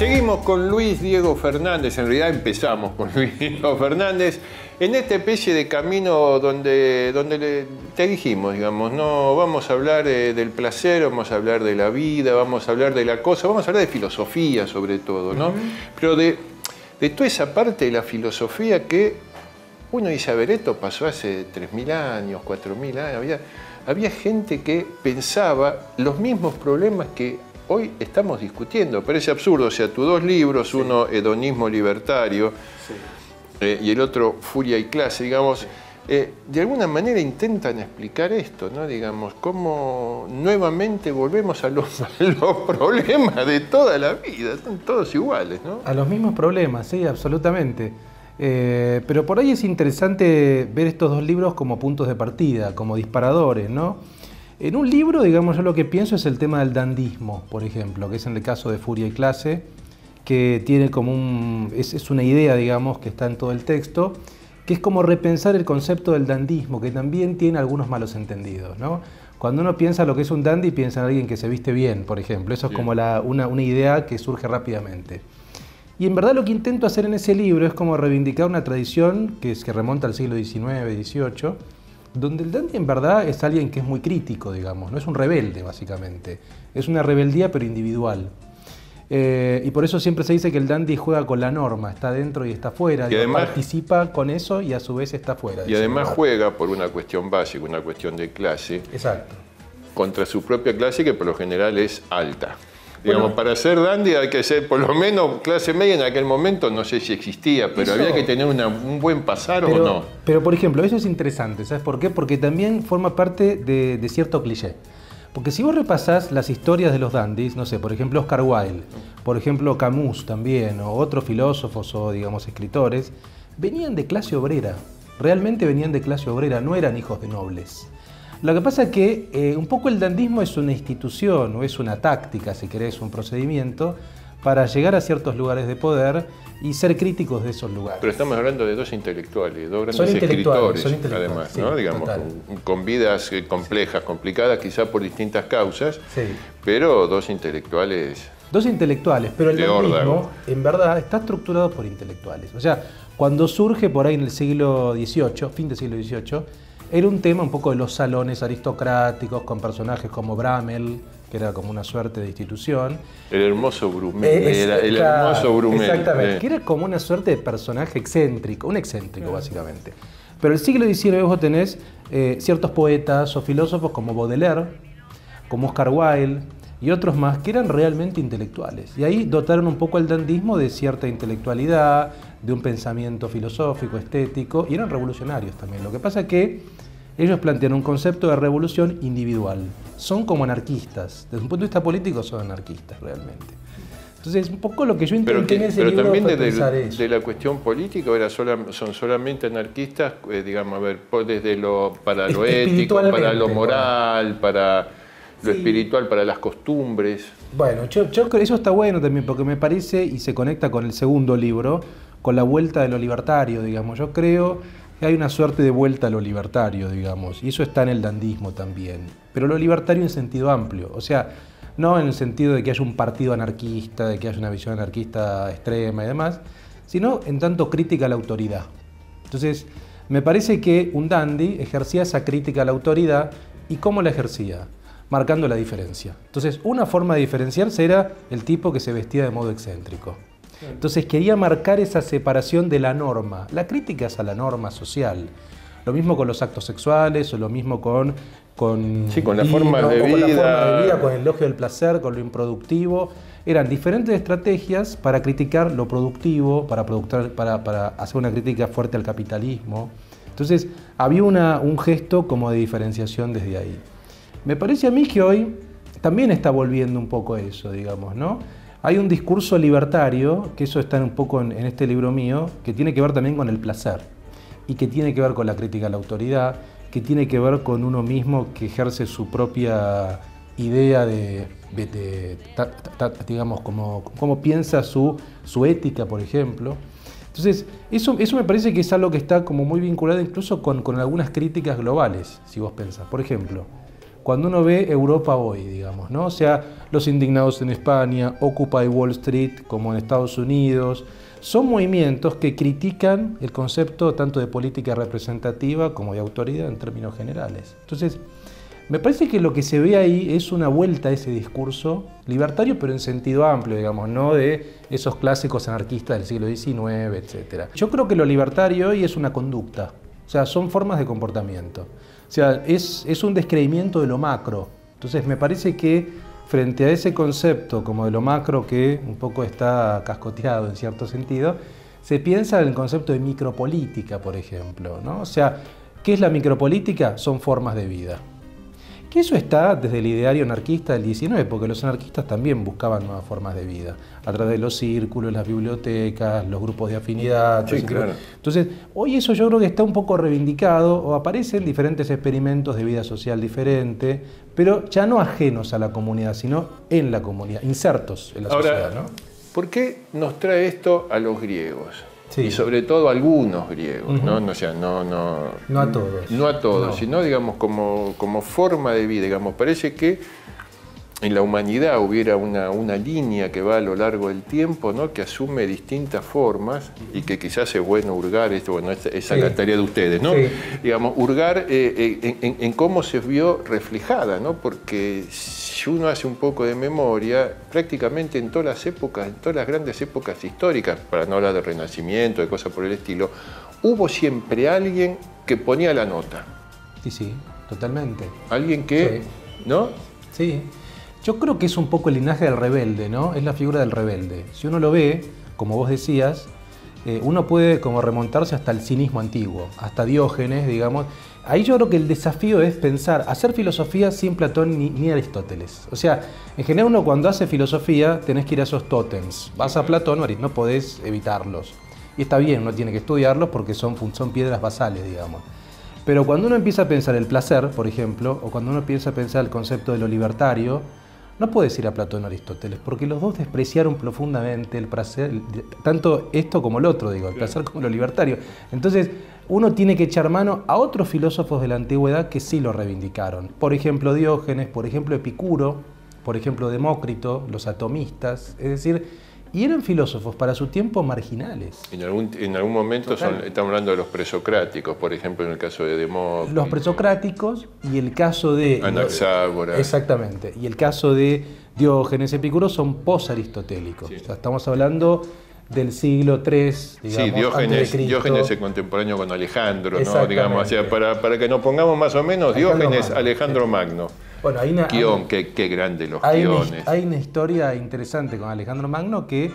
Seguimos con Luis Diego Fernández, en realidad empezamos con Luis Diego Fernández, en esta especie de camino donde te dijimos, digamos, no vamos a hablar del placer, vamos a hablar de la vida, vamos a hablar de la cosa, vamos a hablar de filosofía sobre todo, ¿no? Pero de toda esa parte de la filosofía que uno dice, a ver, esto pasó hace 3.000 años, 4.000 años, había gente que pensaba los mismos problemas que hoy estamos discutiendo. Parece absurdo, o sea, tus dos libros, sí, uno Hedonismo Libertario, sí, y el otro Furia y Clase, digamos, de alguna manera intentan explicar esto, ¿no? Digamos, cómo nuevamente volvemos a los problemas de toda la vida, son todos iguales, ¿no? A los mismos problemas, sí, absolutamente. Pero por ahí es interesante ver estos dos libros como puntos de partida, como disparadores, ¿no? En un libro, digamos, yo lo que pienso es el tema del dandismo, por ejemplo, que es en el caso de Furia y Clase, que tiene como es una idea, digamos, que está en todo el texto, que es como repensar el concepto del dandismo, que también tiene algunos malos entendidos, ¿no? Cuando uno piensa lo que es un dandy, piensa en alguien que se viste bien, por ejemplo. Eso es como una idea que surge rápidamente. Y en verdad lo que intento hacer en ese libro es como reivindicar una tradición que remonta al siglo XIX, XVIII, donde el dandy en verdad es alguien que es muy crítico, digamos, no es un rebelde básicamente, es una rebeldía pero individual. Y por eso siempre se dice que el dandy juega con la norma, está dentro y está fuera, y además participa con eso y a su vez está fuera. Y además juega por una cuestión básica, una cuestión de clase. Exacto. Contra su propia clase, que por lo general es alta. Digamos, para ser dandy hay que ser por lo menos clase media en aquel momento, no sé si existía, pero había que tener un buen pasar o no. Pero por ejemplo, eso es interesante, ¿sabes por qué? Porque también forma parte de cierto cliché. Porque si vos repasás las historias de los dandys, no sé, por ejemplo Oscar Wilde, por ejemplo Camus también, o otros filósofos o digamos escritores, venían de clase obrera, realmente venían de clase obrera, no eran hijos de nobles. Lo que pasa es que un poco el dandismo es una institución, o es una táctica, si querés, un procedimiento, para llegar a ciertos lugares de poder y ser críticos de esos lugares. Pero estamos hablando de dos intelectuales, dos grandes escritores, además, ¿no? Digamos, con vidas complejas, complicadas, quizá por distintas causas, sí, pero dos intelectuales. Dos intelectuales, pero el dandismo, en verdad, está estructurado por intelectuales. O sea, cuando surge por ahí en el siglo XVIII, fin del siglo XVIII, era un tema un poco de los salones aristocráticos con personajes como Bramel, que era como una suerte de institución. El hermoso Brumel. Hermoso Brumel. Exactamente, que era como una suerte de personaje excéntrico, un excéntrico básicamente. Pero en el siglo XIX vos tenés ciertos poetas o filósofos como Baudelaire, como Oscar Wilde y otros más que eran realmente intelectuales. Y ahí dotaron un poco al dandismo de cierta intelectualidad, de un pensamiento filosófico, estético, y eran revolucionarios también. Lo que pasa es que ellos plantean un concepto de revolución individual. Son como anarquistas. Desde un punto de vista político son anarquistas realmente. Entonces, un poco lo que yo intenté en ese libro fue pensar eso. De la cuestión política, son solamente anarquistas, digamos, a ver, desde para lo ético, para lo moral, para lo espiritual, para las costumbres. Bueno, yo creo que eso está bueno también, porque me parece, y se conecta con el segundo libro, con la vuelta de lo libertario, digamos. Yo creo que hay una suerte de vuelta a lo libertario, digamos, y eso está en el dandismo también. Pero lo libertario en sentido amplio, o sea, no en el sentido de que haya un partido anarquista, de que haya una visión anarquista extrema y demás, sino en tanto crítica a la autoridad. Entonces, me parece que un dandy ejercía esa crítica a la autoridad, ¿y cómo la ejercía? Marcando la diferencia. Entonces, una forma de diferenciarse era el tipo que se vestía de modo excéntrico. Entonces quería marcar esa separación de la norma. La crítica es a la norma social. Lo mismo con los actos sexuales, o lo mismo con la forma de vida, con el elogio del placer, con lo improductivo. Eran diferentes estrategias para criticar lo productivo, para hacer una crítica fuerte al capitalismo. Entonces había un gesto como de diferenciación desde ahí. Me parece a mí que hoy también está volviendo un poco eso, digamos, ¿no? Hay un discurso libertario, que eso está un poco en este libro mío, que tiene que ver también con el placer y que tiene que ver con la crítica a la autoridad, que tiene que ver con uno mismo que ejerce su propia idea digamos, cómo piensa su ética, por ejemplo. Entonces, eso me parece que es algo que está como muy vinculado incluso con algunas críticas globales, si vos pensás. Por ejemplo, cuando uno ve Europa hoy, digamos, ¿no? O sea, los indignados en España, Occupy Wall Street, como en Estados Unidos, son movimientos que critican el concepto tanto de política representativa como de autoridad en términos generales. Entonces, me parece que lo que se ve ahí es una vuelta a ese discurso libertario, pero en sentido amplio, digamos, no de esos clásicos anarquistas del siglo XIX, etc. Yo creo que lo libertario hoy es una conducta, o sea, son formas de comportamiento. O sea, es un descreimiento de lo macro. Entonces, me parece que frente a ese concepto como de lo macro que un poco está cascoteado en cierto sentido, se piensa en el concepto de micropolítica, por ejemplo, ¿no? O sea, ¿qué es la micropolítica? Son formas de vida. Que eso está desde el ideario anarquista del 19, porque los anarquistas también buscaban nuevas formas de vida, a través de los círculos, las bibliotecas, los grupos de afinidad. Sí, claro. Entonces, hoy eso yo creo que está un poco reivindicado, o aparecen diferentes experimentos de vida social diferente, pero ya no ajenos a la comunidad, sino en la comunidad, insertos en la sociedad, ¿no? ¿Por qué nos trae esto a los griegos? Sí. Y sobre todo a algunos griegos, ¿no? O sea, no a todos. No a todos, No. sino, digamos, como forma de vida. Digamos, parece que en la humanidad hubiera una línea que va a lo largo del tiempo, ¿no? Que asume distintas formas y que quizás es bueno hurgar, esa es Sí. la tarea de ustedes, ¿no? Sí. Digamos, hurgar en cómo se vio reflejada, ¿no? Porque si uno hace un poco de memoria, prácticamente en todas las épocas, en todas las grandes épocas históricas, para no hablar de Renacimiento, de cosas por el estilo, hubo siempre alguien que ponía la nota. Sí, totalmente. Alguien que, Sí. ¿no? Sí. Yo creo que es un poco el linaje del rebelde, ¿no? Es la figura del rebelde. Si uno lo ve, como vos decías, uno puede como remontarse hasta el cinismo antiguo, hasta Diógenes, digamos. Ahí yo creo que el desafío es pensar, hacer filosofía sin Platón ni Aristóteles. O sea, en general uno cuando hace filosofía tenés que ir a esos tótems. Vas a Platón o Aristóteles, no podés evitarlos. Y está bien, uno tiene que estudiarlos porque son piedras basales, digamos. Pero cuando uno empieza a pensar el placer, por ejemplo, o cuando uno empieza a pensar el concepto de lo libertario, no puedes ir a Platón o Aristóteles, porque los dos despreciaron profundamente el placer, tanto esto como el otro, digo, el placer como lo libertario. Entonces, uno tiene que echar mano a otros filósofos de la antigüedad que sí lo reivindicaron. Por ejemplo, Diógenes, por ejemplo, Epicuro, por ejemplo, Demócrito, los atomistas, es decir, y eran filósofos para su tiempo marginales. En algún momento estamos hablando de los presocráticos, por ejemplo, en el caso de Demócrito. Los presocráticos y el caso de... Anaxágoras. Exactamente. Y el caso de Diógenes, Epicuro son post-aristotélicos. Sí. O sea, estamos hablando del siglo III, digamos, Sí, antes de Cristo. Diógenes es contemporáneo con Alejandro, ¿no? Exactamente. Digamos, o sea, para que nos pongamos más o menos, Diógenes, Alejandro Magno. Bueno, hay Quión, qué grande los hay Quiones. hay una historia interesante con Alejandro Magno que,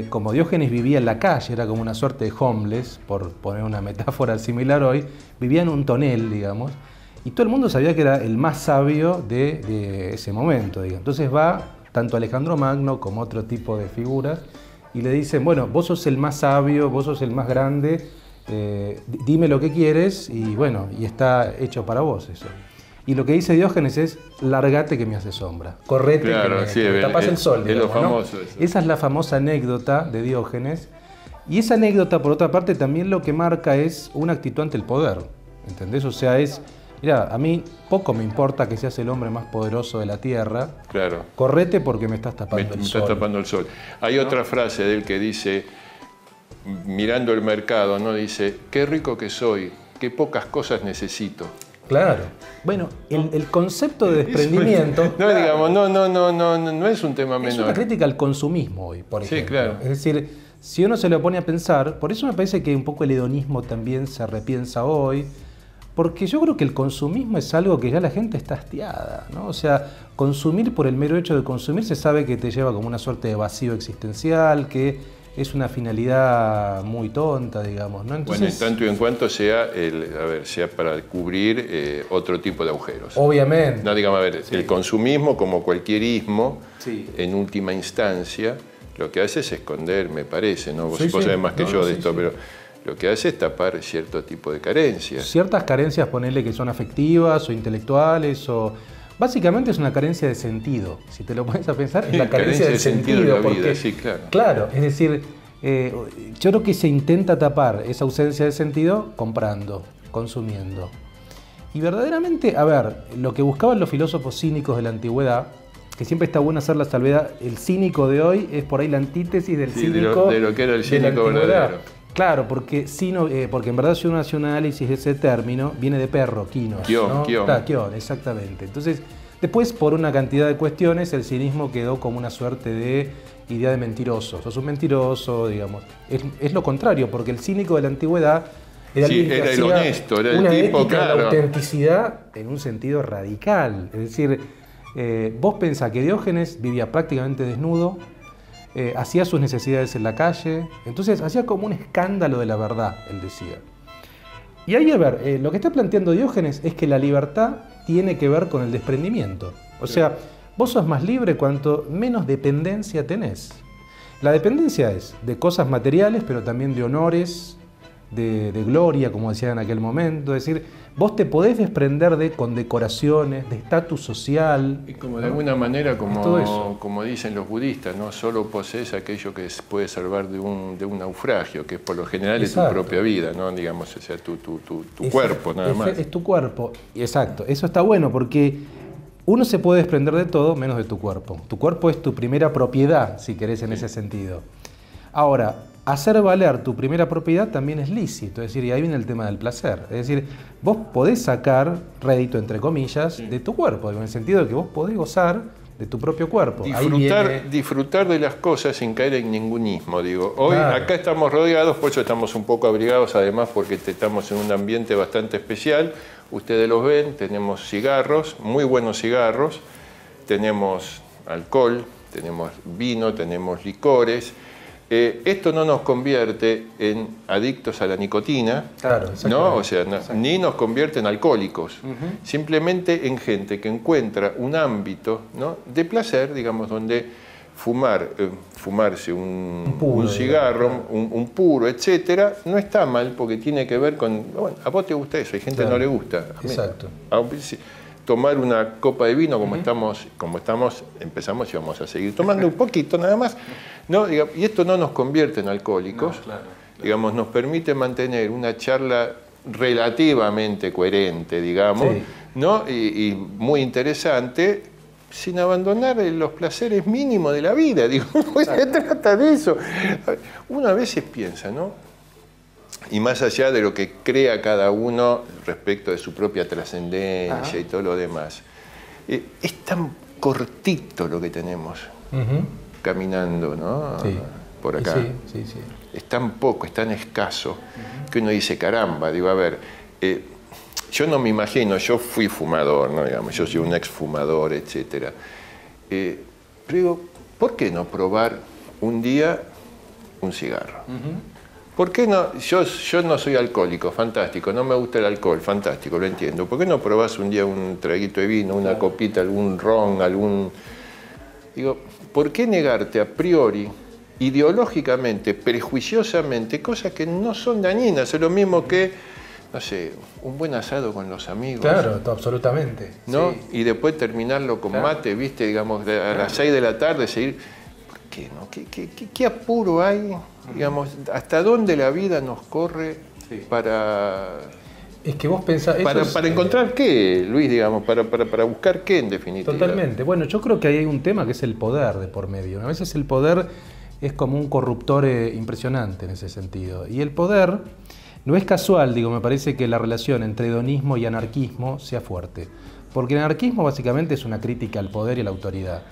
como Diógenes vivía en la calle, era como una suerte de homeless, por poner una metáfora similar hoy, vivía en un tonel, digamos, y todo el mundo sabía que era el más sabio de ese momento, digamos. Entonces va tanto Alejandro Magno como otro tipo de figuras y le dicen, bueno, vos sos el más sabio, vos sos el más grande, dime lo que quieres y bueno, y está hecho para vos eso. Y lo que dice Diógenes es, largate que me hace sombra, correte Claro, que me tapas el sol. Es lo digamos, ¿no? famoso eso. Esa es la famosa anécdota de Diógenes. Y esa anécdota, por otra parte, también lo que marca es una actitud ante el poder. ¿Entendés? O sea, mira, a mí poco me importa que seas el hombre más poderoso de la tierra. Claro. Correte porque me estás tapando Me el sol. estás tapando el sol. Hay otra frase de él que dice, mirando el mercado, ¿no? Dice, qué rico que soy, qué pocas cosas necesito. Claro. Bueno, el concepto de desprendimiento... No, claro, digamos, no es un tema menor. es una crítica al consumismo hoy, por ejemplo. Sí, claro. Es decir, si uno se lo pone a pensar, por eso me parece que un poco el hedonismo también se repiensa hoy, porque yo creo que el consumismo es algo que ya la gente está hastiada, ¿no? O sea, consumir por el mero hecho de consumir se sabe que te lleva como una suerte de vacío existencial, que es una finalidad muy tonta, digamos, ¿no? Entonces, Bueno, en tanto y en cuanto sea, sea para cubrir otro tipo de agujeros. obviamente. No, digamos, el consumismo, como cualquier ismo, Sí. en última instancia, lo que hace es esconder, me parece, ¿no? Vos Sí, sí. sabés más que No, yo de sí, esto, sí. pero lo que hace es tapar cierto tipo de carencias. Ciertas carencias, ponerle que son afectivas o intelectuales o... Básicamente es una carencia de sentido. Si te lo pones a pensar, es la carencia de sentido. en la vida, porque, sí, claro. Claro, es decir, yo creo que se intenta tapar esa ausencia de sentido comprando, consumiendo. Y verdaderamente, a ver, lo que buscaban los filósofos cínicos de la antigüedad, que siempre está bueno hacer la salvedad, el cínico de hoy es por ahí la antítesis del cínico de lo que era el cínico verdadero. Claro, porque en verdad si uno hace un análisis de ese término, viene de perro, quinos. Quión. Claro, quión, exactamente. Entonces, después por una cantidad de cuestiones, el cinismo quedó como una suerte de idea de mentiroso. Sos un mentiroso, digamos. Es lo contrario, porque el cínico de la antigüedad era el honesto, era el una tipo, ética de claro. la autenticidad en un sentido radical. Es decir, vos pensás que Diógenes vivía prácticamente desnudo, hacía sus necesidades en la calle, entonces hacía como un escándalo de la verdad, él decía. Y ahí, a ver, lo que está planteando Diógenes es que la libertad tiene que ver con el desprendimiento. O sea, vos sos más libre cuanto menos dependencia tenés. La dependencia es de cosas materiales, pero también de honores, de gloria, como decían en aquel momento. Es decir, vos te podés desprender de condecoraciones, de estatus social. Y como de alguna manera, todo como dicen los budistas, no solo posees aquello que puede salvar de un naufragio, que por lo general es tu propia vida, ¿no? Digamos, o sea, tu cuerpo, nada más. Es tu cuerpo, exacto. Eso está bueno porque uno se puede desprender de todo menos de tu cuerpo. Tu cuerpo es tu primera propiedad, si querés, en ese sentido. Ahora, hacer valer tu primera propiedad también es lícito, es decir, y ahí viene el tema del placer. Es decir, vos podés sacar rédito, entre comillas, de tu cuerpo, en el sentido de que vos podés gozar de tu propio cuerpo. Disfrutar de las cosas sin caer en ningunismo, digo. Hoy claro. Acá estamos rodeados, por eso estamos un poco abrigados, además porque estamos en un ambiente bastante especial. Ustedes los ven, tenemos cigarros, muy buenos cigarros, tenemos alcohol, tenemos vino, tenemos licores. Esto no nos convierte en adictos a la nicotina, claro, ¿no? O sea, ni nos convierte en alcohólicos, simplemente en gente que encuentra un ámbito, ¿no?, de placer, digamos, donde fumarse un cigarro, un puro, etcétera, no está mal porque tiene que ver con, bueno, a vos te gusta eso, hay gente que no le gusta. Exacto. Tomar una copa de vino como empezamos y vamos a seguir tomando un poquito nada más, ¿no? Y esto no nos convierte en alcohólicos, claro. Digamos, nos permite mantener una charla relativamente coherente, digamos, sí, ¿no? Y muy interesante, sin abandonar los placeres mínimos de la vida, digo, no se trata de eso. Uno a veces piensa, ¿no? Y más allá de lo que crea cada uno respecto de su propia trascendencia y todo lo demás, es tan cortito lo que tenemos caminando, ¿no? Sí. Por acá. Sí. Es tan poco, es tan escaso, que uno dice, caramba, digo, a ver, yo no me imagino, yo fui fumador, ¿no? Digamos, yo soy un exfumador, etc. Pero digo, ¿por qué no probar un día un cigarro? ¿Por qué no? Yo no soy alcohólico, fantástico, no me gusta el alcohol, fantástico, lo entiendo. ¿Por qué no probás un día un traguito de vino, una copita, algún ron, algún... Digo, ¿por qué negarte a priori, ideológicamente, prejuiciosamente, cosas que no son dañinas? Es lo mismo que, no sé, un buen asado con los amigos. Claro, absolutamente. ¿No? Sí. Y después terminarlo con mate, ¿viste? Digamos, a las 6 de la tarde seguir... ¿Por qué no? ¿Qué apuro hay? Digamos, ¿hasta dónde la vida nos corre para... Es que vos pensás... ¿Para encontrar qué, Luis, digamos? ¿Para buscar qué, en definitiva? Totalmente. Bueno, yo creo que ahí hay un tema que es el poder de por medio. A veces el poder es como un corruptor impresionante en ese sentido. Y el poder no es casual, digo, me parece que la relación entre hedonismo y anarquismo sea fuerte. Porque el anarquismo básicamente es una crítica al poder y a la autoridad.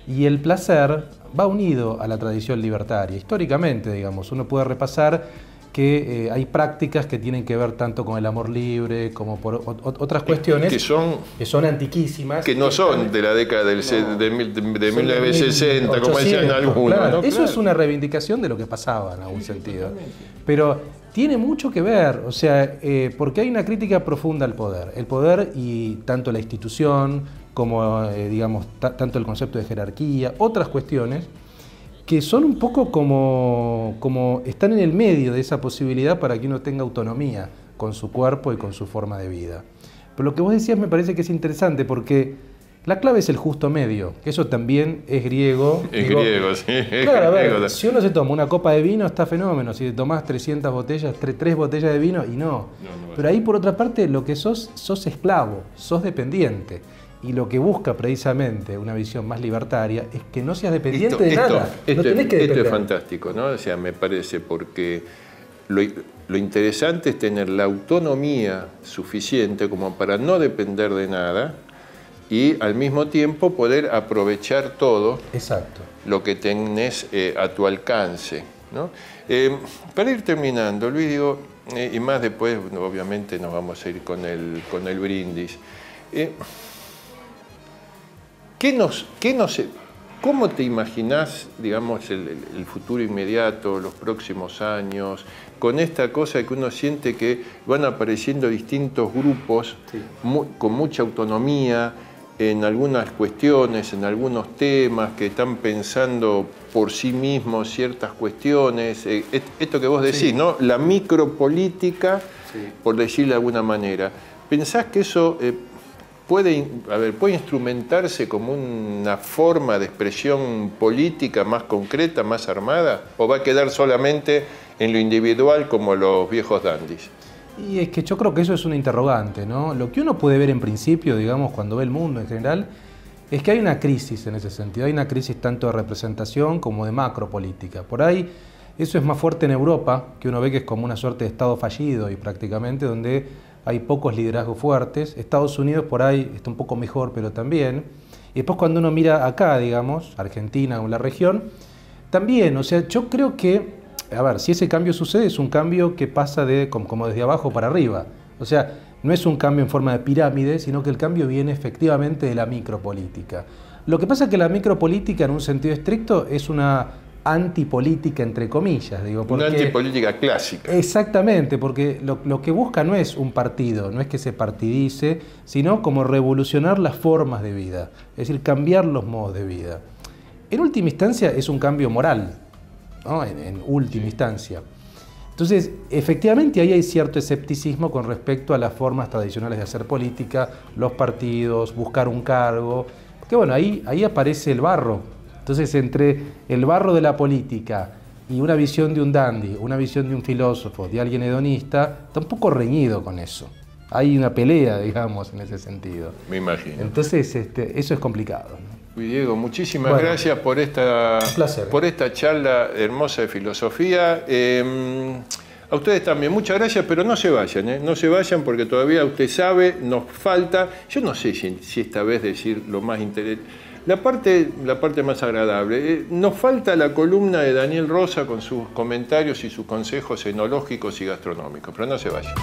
Y el placer va unido a la tradición libertaria. Históricamente, digamos, uno puede repasar que hay prácticas que tienen que ver tanto con el amor libre como por otras cuestiones que son antiquísimas. Que no son de la década de 1960, como decían algunos. Claro, ¿no? Eso es una reivindicación de lo que pasaba en algún sentido. Pero tiene mucho que ver, o sea, porque hay una crítica profunda al poder. El poder y tanto la institución como, digamos, tanto el concepto de jerarquía, otras cuestiones que son un poco como están en el medio de esa posibilidad para que uno tenga autonomía con su cuerpo y con su forma de vida. Pero lo que vos decías me parece que es interesante porque La clave es el justo medio, que eso también es griego. Es griego, sí. Claro, a ver, si uno se toma una copa de vino está fenómeno, si te tomás 300 botellas, 3 botellas de vino y no. Pero ahí por otra parte lo que sos esclavo, sos dependiente. Y lo que busca precisamente una visión más libertaria es que no seas dependiente de nada. No tenés que depender. Esto es fantástico, ¿no? O sea, me parece, porque lo interesante es tener la autonomía suficiente como para no depender de nada y al mismo tiempo poder aprovechar todo. Exacto. Lo que tenés a tu alcance, ¿no? Para ir terminando, Luis, digo, y más después, obviamente, nos vamos a ir con el brindis. ¿Cómo te imaginás, digamos, el futuro inmediato, los próximos años, con esta cosa que uno siente que van apareciendo distintos grupos con mucha autonomía en algunas cuestiones, en algunos temas, que están pensando por sí mismos ciertas cuestiones? Esto que vos decís, ¿no? La micropolítica, por decirlo de alguna manera. ¿Pensás que eso puede instrumentarse como una forma de expresión política más concreta, más armada? ¿O va a quedar solamente en lo individual como los viejos dandis? Y es que yo creo que eso es una interrogante, ¿no? Lo que uno puede ver en principio, digamos, cuando ve el mundo en general, es que hay una crisis en ese sentido. Hay una crisis tanto de representación como de macropolítica. Por ahí eso es más fuerte en Europa, que uno ve que es como una suerte de Estado fallido y prácticamente donde hay pocos liderazgos fuertes. Estados Unidos por ahí está un poco mejor, pero también. Y después cuando uno mira acá, digamos, Argentina o la región, también, o sea, yo creo que, a ver, si ese cambio sucede, es un cambio que pasa como desde abajo para arriba. O sea, no es un cambio en forma de pirámide, sino que el cambio viene efectivamente de la micropolítica. Lo que pasa es que la micropolítica, en un sentido estricto, es una antipolítica, entre comillas, digo. Porque, una antipolítica clásica. Exactamente, porque lo que busca no es un partido, no es que se partidice, sino como revolucionar las formas de vida, es decir, cambiar los modos de vida. En última instancia es un cambio moral, ¿no? En última instancia. Entonces, efectivamente ahí hay cierto escepticismo con respecto a las formas tradicionales de hacer política, los partidos, buscar un cargo, porque bueno, ahí aparece el barro. Entonces, entre el barro de la política y una visión de un dandy, una visión de un filósofo, de alguien hedonista, está un poco reñido con eso. Hay una pelea, digamos, en ese sentido. Me imagino. Entonces, eso es complicado, ¿no? Diego, muchísimas gracias por esta charla hermosa de filosofía. A ustedes también, muchas gracias, pero no se vayan, ¿eh? No se vayan porque todavía usted sabe, nos falta, yo no sé si esta vez decir lo más interesante, la parte más agradable. Nos falta la columna de Daniel Rosa con sus comentarios y sus consejos enológicos y gastronómicos, pero no se vayan.